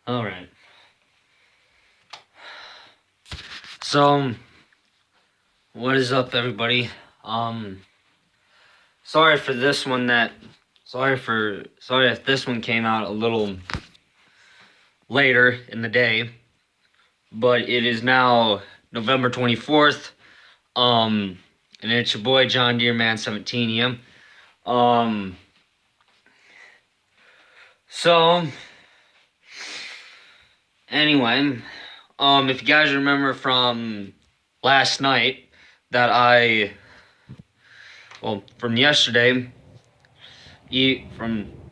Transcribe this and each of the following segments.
All right. So, what is up, everybody? Sorry for this one. Sorry if this one came out a little later in the day, but it is now November 24th. And it's your boy John Deere Man 17 here. So anyway, if you guys remember from last night from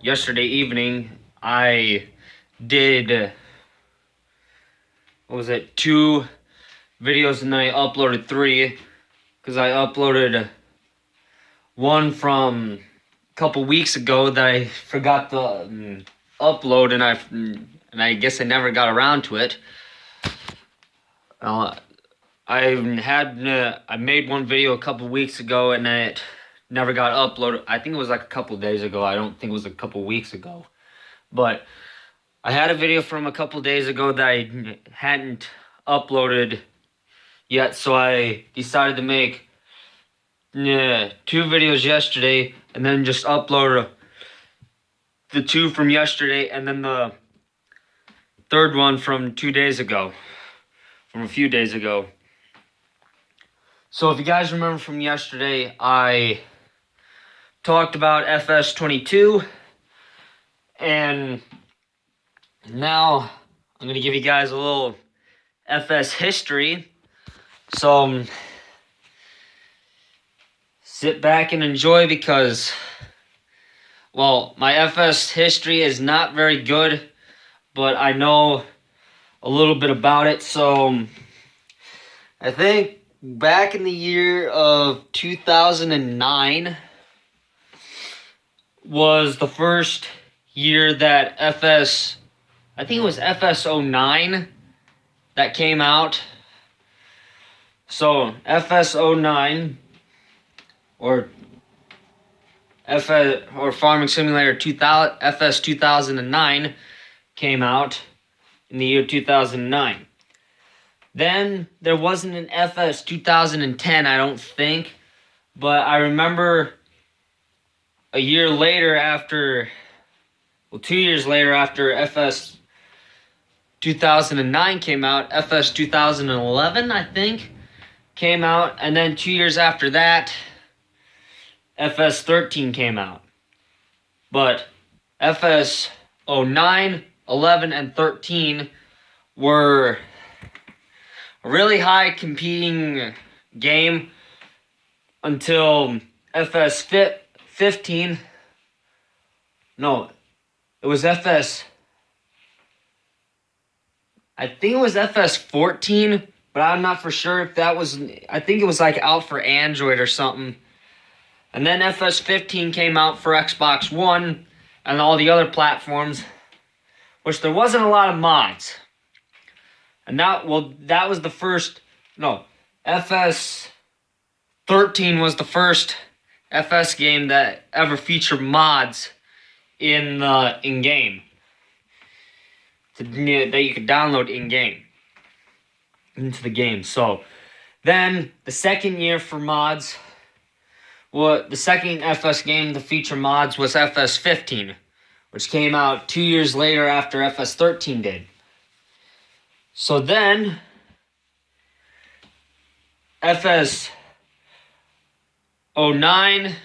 yesterday evening, I did, what was it, 2 videos, and then I uploaded 3, because I uploaded one from a couple weeks ago that I forgot to upload, and I guess I never got around to it. I made one video a couple weeks ago, and it never got uploaded. I think it was like a couple days ago. I don't think it was a couple weeks ago. But I had a video from a couple days ago that I hadn't uploaded yet, so I decided to make 2 videos yesterday, and then just upload the 2 from yesterday, and then the third one from a few days ago. So if you guys remember from yesterday, I talked about FS22, and now I'm going to give you guys a little FS history. So sit back and enjoy, because, well, my FS history is not very good, but I know a little bit about it. So I think back in the year of 2009 was the first year that I think it was FS09 that came out. So FS09 or Farming Simulator 2000, FS 2009 came out in the year 2009. Then there wasn't an FS 2010, I don't think, but I remember a year later, 2 years later, after FS 2009 came out, FS 2011, I think, came out, and then 2 years after that, FS 13 came out. But FS 09, 11, and 13 were a really high competing game until FS 15. No, it was I think it was FS 14, but I'm not for sure if that was, I think it was like out for Android or something. And then FS 15 came out for Xbox One and all the other platforms, which there wasn't a lot of mods. And that was the first, no, FS 13 was the first FS game that ever featured mods in game that you could download in-game into the game. So then the second year for mods, the second FS game to feature mods was FS 15, which came out 2 years later after FS 13 did. So then FS 09,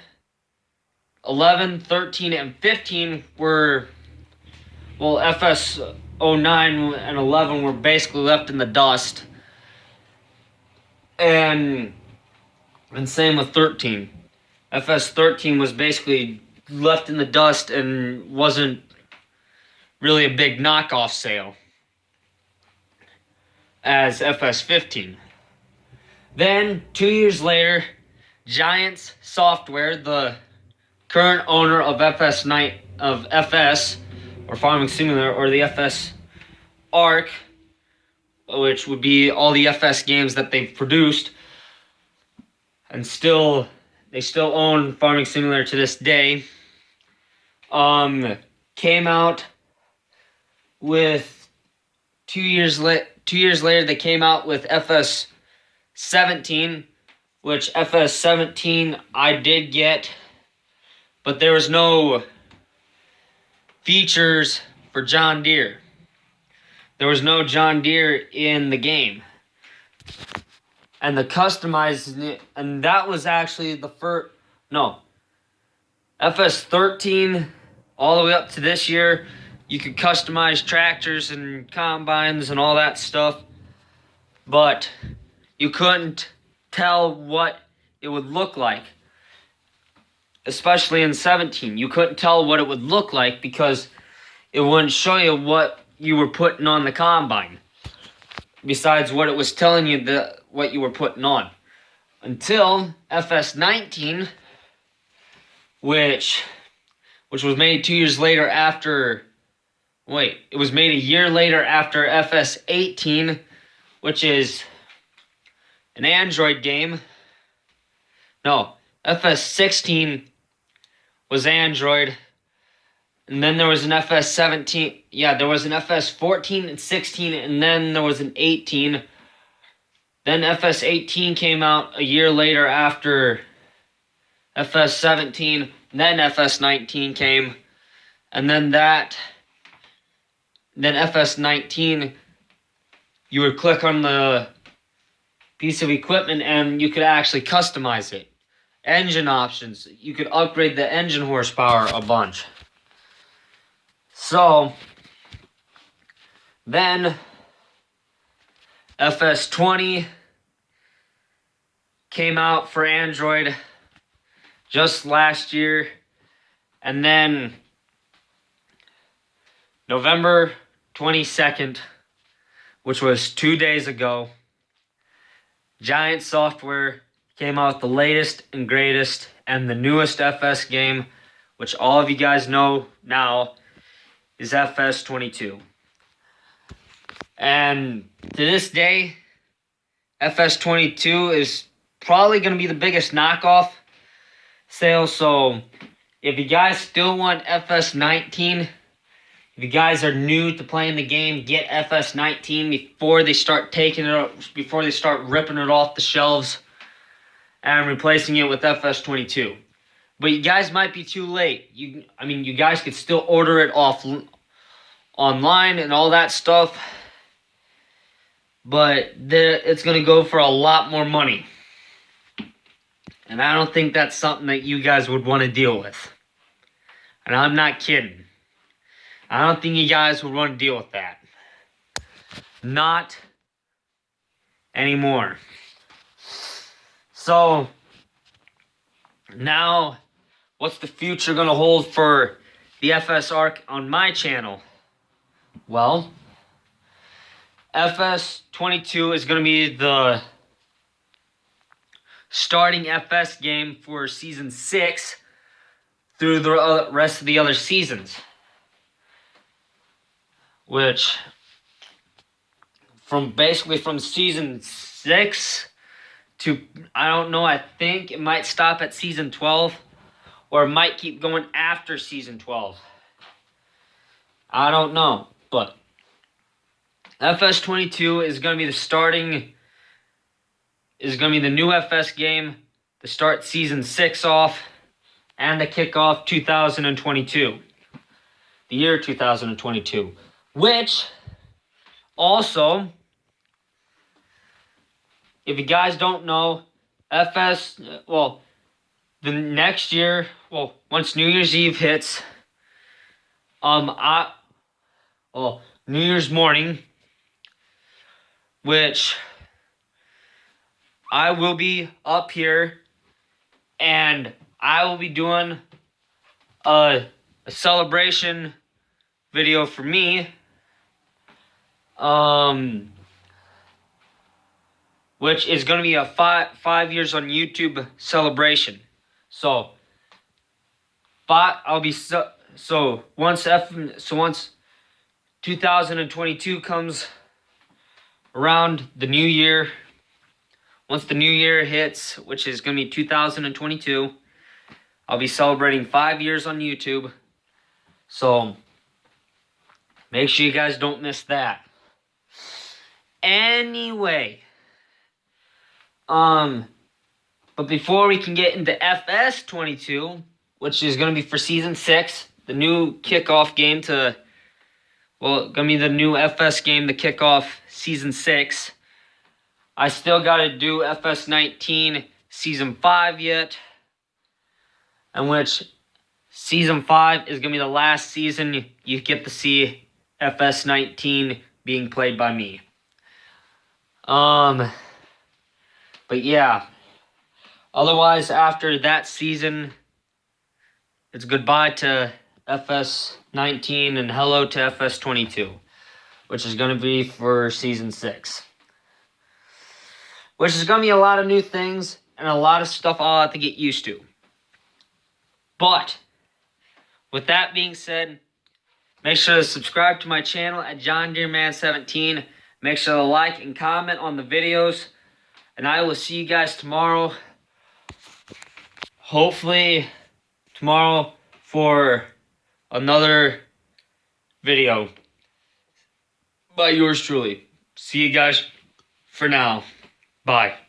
11, 13, and 15 were, well, FS 09 and 11 were basically left in the dust. And same with 13. FS 13 was basically left in the dust and wasn't really a big knockoff sale as FS 15. Then 2 years later, Giants Software, the current owner of FS or Farming Simulator, or the FS Arc, which would be all the FS games that they've produced, and they still own Farming Simulator to this day, came out with 2 years later, they came out with FS 17, which FS 17 I did get, but there was no features for John Deere. There was no John Deere in the game. And the customizing it, and that was actually the first, no, FS 13 all the way up to this year, you could customize tractors and combines and all that stuff, but you couldn't tell what it would look like. Especially in 17, you couldn't tell what it would look like because it wouldn't show you what you were putting on the combine, besides what it was telling you what you were putting on. Until FS 19, which was made 2 years later after, it was made a year later after FS 18, which is an Android game. No, FS 16 was Android. And then there was an FS 17. Yeah, there was an FS 14 and 16, and then there was an 18. Then FS 18 came out a year later after FS 17. Then FS 19 came. And then FS 19, you would click on the piece of equipment and you could actually customize it. Engine options. You could upgrade the engine horsepower a bunch. So, then FS 20 came out for Android just last year. And then November 22nd, which was 2 days ago, Giant Software came out with the latest and greatest and the newest FS game, which all of you guys know now is FS 22. And to this day, FS 22 is probably going to be the biggest knockoff sale. So if you guys still want FS 19, if you guys are new to playing the game, get FS 19 before they start before they start ripping it off the shelves and replacing it with FS 22. But you guys might be too late. You guys could still order it online and all that stuff, but it's going to go for a lot more money. And I don't think that's something that you guys would want to deal with. And I'm not kidding. I don't think you guys would want to deal with that. Not anymore. So, now, what's the future going to hold for the FS Arc on my channel? Well, FS 22 is going to be the starting FS game for Season 6 through the rest of the other seasons. Which, from Season 6 to, I don't know, I think it might stop at Season 12, or it might keep going after Season 12. I don't know, but FS 22 is going to be the new FS game to start Season 6 off and to kick off 2022. The year 2022. Which, also, if you guys don't know, the next year, once New Year's Eve hits, New Year's morning, which I will be up here and I will be doing a celebration video for me, which is going to be a 5 years on YouTube celebration. So once 2022 comes around, the new year, once the new year hits, which is going to be 2022, I'll be celebrating 5 years on YouTube. So make sure you guys don't miss that. Anyway, but before we can get into FS22, which is going to be for Season 6, the new kickoff game to, well, going to be the new FS game to kick off Season 6. I still got to do FS19 Season 5 yet, in which Season 5 is going to be the last season you get to see FS19 being played by me. But yeah. Otherwise, after that season, it's goodbye to FS19 and hello to FS22, which is going to be for Season 6. Which is going to be a lot of new things and a lot of stuff I'll have to get used to. But, with that being said, make sure to subscribe to my channel at JohnDeerMan17. Make sure to like and comment on the videos. And I will see you guys tomorrow. Hopefully tomorrow for another video by yours truly. See you guys for now. Bye.